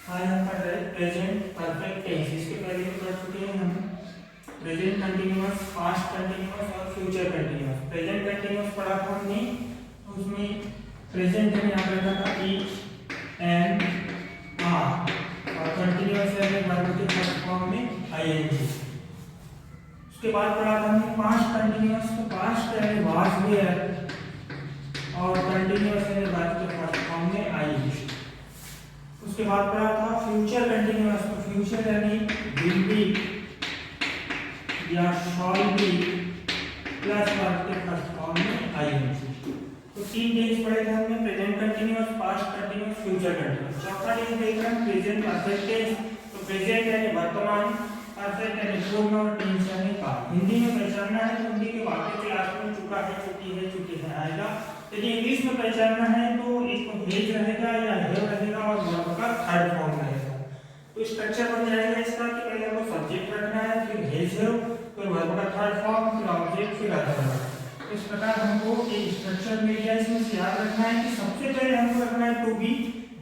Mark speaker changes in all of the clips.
Speaker 1: आज हम पढ़ रहे प्रेजेंट परफेक्ट टेंस। इसके पहले भी पढ़ चुके हैं हम प्रेजेंट कंटिन्यूअस, पास्ट कंटिन्यूअस और फ्यूचर कंटिन्यूअस। प्रेजेंट कंटिन्यूअस पढ़ा था हमने, उसमें प्रेजेंट में यहाँ रखा था इज एंड आर और कंटिन्यूअस है वर्ब के फर्स्ट फॉर्म में आईएनजी। उसके बाद पढ़ा था हमने पास्ट कंटिन्यूअस, तो पास्ट है वाज वेयर और कंटिन्यूअस है वर्ब के फर्स्ट फॉर्म में आईएनजी। उसके बाद पढ़ा था फ्यूचर कंटिन्यूअस, तो फ्यूचर यानी विल बी या शॉल बी प्लस वर्ब के फर्स्ट फॉर्म में आईएनजी। तो तीन टेंस पढ़े थे हमने, present continuous, past continuous, future continuous. चौथा टेंस देख रहे हैं प्रेजेंट परफेक्ट टेंस। तो प्रेजेंट यानी वर्तमान, परफेक्ट यानी पूर्ण और टेंस यानी काल। हिंदी में पहचानना है तो हिंदी के वाक्य क्लास में चुका है, चुकी है आएगा। यदि इंग्लिश में पहचानना है तो इसको हेज रहेगा या हैव रहेगा और वर्ब का थर्ड फॉर्म रहेगा। तो स्ट्रक्चर बन जाएगा इसका कि पहले हमको सब्जेक्ट रखना है, फिर हेज हैव, फिर वर्ब का थर्ड फॉर्म, फिर ऑब्जेक्ट, फिर अदर वर्ब। इस प्रकार हमको एक स्ट्रक्चर मिल गया। इसमें से याद रखना है कि सबसे पहले हमको रखना है टू बी।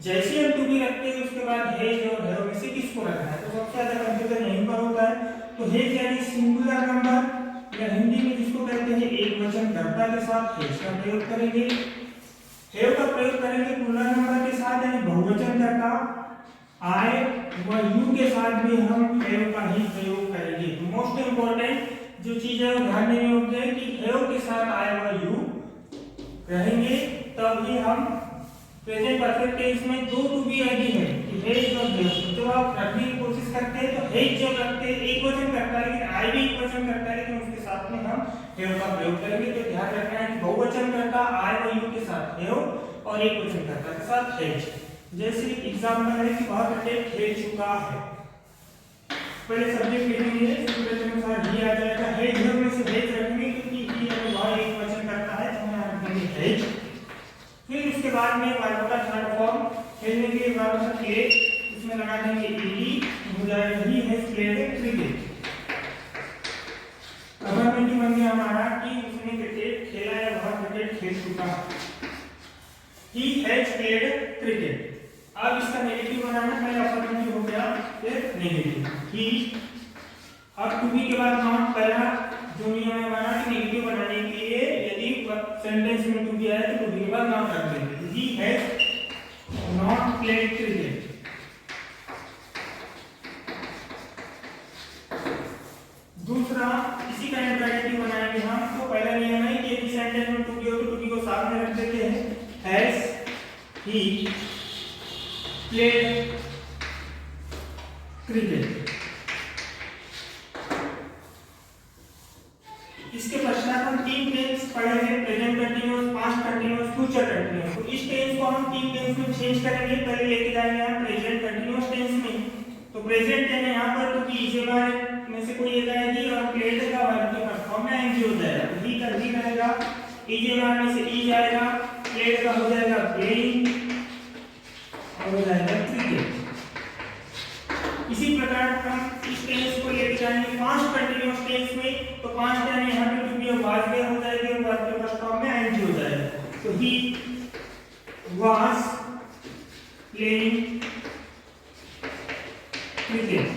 Speaker 1: जैसे हम टू बी रखते हैं उसके बाद हेज और हैव में से किसको रखना है, तो सबसे ज्यादा कंफ्यूजन यहीं पर होता है। तो हेज यानी सिंगुलर नंबर या हिंदी में जिसको कहते हैं एक वचन कर्ता के साथ हेज का प्रयोग करेंगे। हैव का प्रयोग करेंगे प्लूरल नंबर के साथ यानी बहुवचन कर्ता। आई व यू के साथ भी हम हैव का ही प्रयोग करेंगे। तो मोस्ट इंपॉर्टेंट जो चीज है वो ध्यान देनी होगी है कि हैव के साथ आई व यू रहेंगे, तब ही हम प्रेजेंट परफेक्ट टेंस में दो टू बी आईडी है कि हेज और हैव। जब आप रखने की कोशिश करते हैं तो हेज जब रखते हैं एक वचन करता है, लेकिन आई भी एक वचन करता है, लेकिन उसके साथ में हम हैव का प्रयोग करेंगे। तो ध्यान रखना है कि बहुवचन करता आई व यू के साथ हैव और एक वचन करता के साथ हेज। जैसे एग्जांपल है कि वह कटे खेल चुका है, पहले सब्जेक्ट लिखेंगे, सूत्र के अनुसार ही आ जाएगा। हेज हैव में से हेज रखेंगे क्योंकि ही और वह एक वचन करता है, तो हम रखेंगे हेज। फिर उसके बाद में वर्ब का थर्ड फॉर्म खेलने के वर्ब का प्ले, इसमें लगा देंगे ईडी, हो जाएगा he has played cricket. Affirmative बन गया हमारा कि उसने क्रिकेट खेला या वह क्रिकेट खेल चुका है। He has played cricket. अब इसका नेगेटिव बनाना, पहले अफर्मेटिव हो गया फिर नेगेटिव ही। अब टू बी के बाद नॉट, पहला जो नियम है हमारा कि नेगेटिव बनाने के लिए यदि सेंटेंस में टू बी आए तो टू बी के बाद नॉट रख देंगे। He has not played cricket. दूसरा इसी का इंटरगेटिव बनाएंगे हम। तो पहला नियम है कि यदि सेंटेंस में टू बी हो तो टू बी को सामने रख देते हैं, हैज ही प्लेड क्रिकेट। इसके पश्चात हम तीन टेंस पढ़े हैं, present continuous, past continuous, future continuous. तो इस टेंस को हम तीन टेंस में चेंज करेंगे। पहले लेके जाएंगे हम प्रेजेंट कंटिन्यूअस टेंस में। तो प्रेजेंट है यहाँ पर तो इज में से कोई एक आएगी और प्लेड का वर्ब के फर्स्ट फॉर्म में एंजी हो जाएगा। तो ही का ही रहेगा, इज में से इज आएगा, प्लेड का हो जाएगा प्लेइंग और हो जाएगा क्रिकेट। इसी प्रकार हम इस टेंस को लेके जाएंगे पास्ट कंटिन्यूअस टेंस में। तो पास्ट यानी यहाँ पे टू बी वाज वेयर हो जाएगी और वर्ब के फर्स्ट फॉर्म में एंजी हो जाएगा। तो ही वाज प्लेइंग क्रिकेट।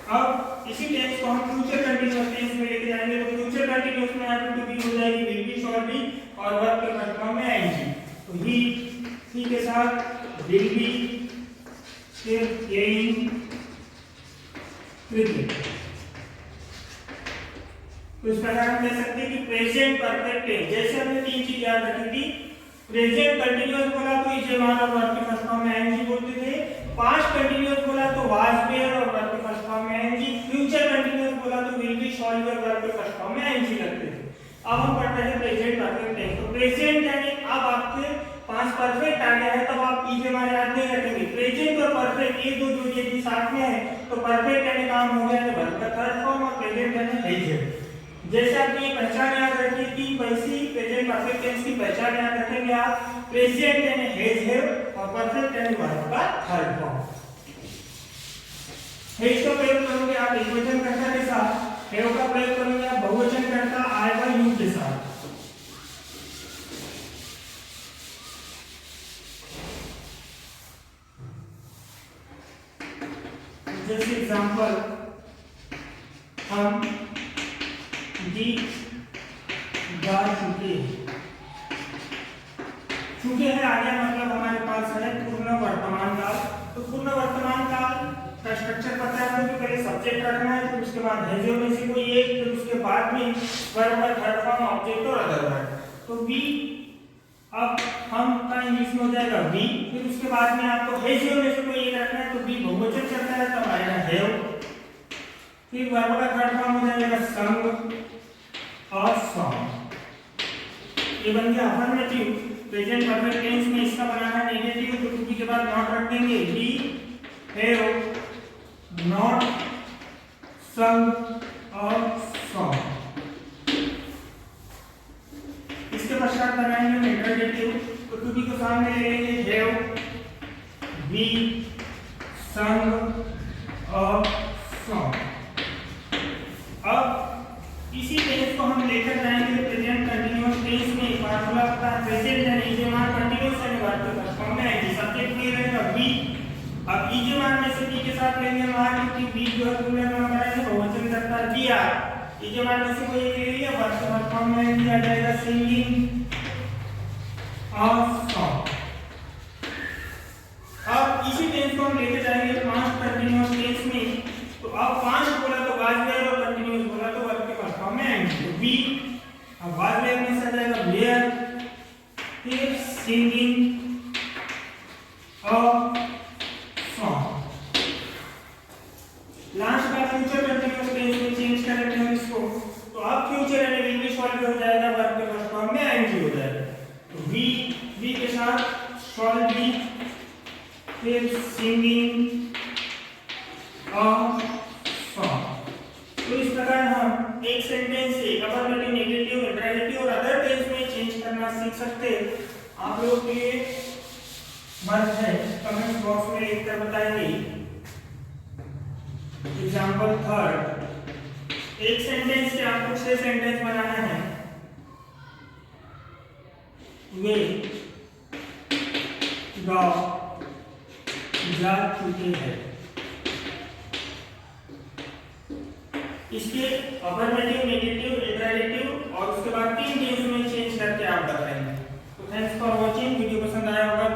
Speaker 1: अब इसी टेंस को हम फ्यूचर कंटिन्यूअस टेंस में लेके जाएंगे। तो फ्यूचर कंटिन्यूअस में यहाँ पे टू बी हो जाएगी विल बी, शॉल बी और वर्ब के फर्स्ट फॉर्म में एंजी। तो ही के साथ विल बी, फिर प्लेइंग क्रिकेट। तो इस प्रकार हम कह सकते हैं कि प्रेजेंट परफेक्ट टेंस, जैसे हमने तीन चीज याद रखी थी, प्रेजेंट कंटिन्यूअस बोला तो इज एम और वर्ब के फर्स्ट फॉर्म में एंजी बोलते थे। पास्ट कंटिन्यूअस बोला तो वाज वेयर और वर्ब के फर्स्ट फॉर्म में एंजी। फ्यूचर कंटिन्यूअस बोला तो विल बी, शॉल बी और वर्ब के फर्स्ट फॉर्म में एंजी लगते थे। अब हम पढ़ते हैं प्रेजेंट परफेक्ट टेंस। तो प्रेजेंट यानी अब आपके पास परफेक्ट आ गया है, तब आप इज एम याद नहीं रखेंगे। प्रेजेंट और परफेक्ट ये दो जो यदि साथ में है तो परफेक्ट यानी काम हो गया है वर्ब का थर्ड फॉर्म और प्रेजेंट यानी हेज है। जैसे आपने ये पहचान याद रखी थी, वैसे ही प्रेजेंट परफेक्ट टेंस की पहचान याद रखेंगे आप। प्रेजेंट यानी हेज है और परफेक्ट यानी वर्ब का थर्ड फॉर्म। हेज का प्रयोग करोगे आप एकवचन कर्ता के साथ, हैव का प्रयोग करोगे आप बहुवचन कर्ता आई व यू के साथ। जैसे एग्जांपल हम गीत गा चुके हैं आ गया, मतलब हमारे पास है पूर्ण वर्तमान काल। तो पूर्ण वर्तमान काल का स्ट्रक्चर पता है हमें, तो पहले सब्जेक्ट रखना है, फिर उसके बाद है जो में से कोई एक, फिर उसके बाद में वर्ब का थर्ड फॉर्म ऑब्जेक्ट और अदर वर्ड। तो बी अब हम का इंग्लिश में हो जाएगा बी, फिर उसके बाद में आपको है जो में से कोई एक रखना है, तो बी बहुवचन करता है तब आएगा हैव, फिर वर्ब का थर्ड फॉर्म हो जाएगा संग और सॉन्ग। ये बन गया अफर्मेटिव। प्रेजेंट परफेक्ट टेंस में इसका बनाना है नेगेटिव, तो टू बी के बाद नॉट रख देंगे, बी हैव नॉट संग और सॉन्ग। इसके पश्चात बनाएंगे हम इंटरजेक्टिव, तो टू बी को सामने ले लेंगे, हैव बी संग और सॉन्ग। अब इसी टेंस को हम लेकर जाएंगे प्रेजेंट कंटीन्यूअस टेंस में। फार्मूला पता है, प्रेजेंट यानी ईजेमान कंटीन्यूअस यानी वर्ब के फॉर्म में आएगी, सब्जेक्ट में रहेगा बी। अब ईजेमान में से बी के साथ लेंगे हम आर, क्योंकि बी जो है प्लूरल में बनाएंगे बहुवचन करता है बी आर। ईजेमान में से कोई एक ले लिया, वर्ब के फॉर्म में आ जाएगा सिंगिंग और सॉन्ग। अब इसी टेंस को हम लेके जाएंगे पांच कंटीन्यूअस टेंस में। तो अब पांच बोला तो वाज वेयर और कंटीन्यूअस बोला तो वर्ब के फॉर्म में आएंगे, तो बी अब वाज वेयर में से आ जाएगा वेयर, फिर सिंगिंग और सॉन्ग। लास्ट का फ्यूचर कंटीन्यूअस टेंस में चेंज कर लेते हैं इसको, तो अब फ्यूचर यानी इंग्लिश वर्ब हो जाएगा, वर्ब के फॉर्म में आएंगे हो जाएगा, तो वी के साथ शॉल बी, फिर सिंगिंग और सॉन्ग। तो इस प्रकार हम एक सेंटेंस से अफर्मेटिव, नेगेटिव, इंटरजेक्टिव और अदर टेंस में चेंज करना सीख सकते हैं। आप लोगों के लिए वर्क है, कमेंट बॉक्स में लिखकर बताएंगे। एग्जांपल थर्ड, एक सेंटेंस से आपको 6 सेंटेंस बनाना है। वे गाँव जा चुके हैं, इसके अफर्मेटिव, नेगेटिव, इंटरजेक्टिव और उसके बाद 3 टेंस में चेंज करके आप बताएंगे। तो थैंक्स फॉर वॉचिंग। वीडियो पसंद आया होगा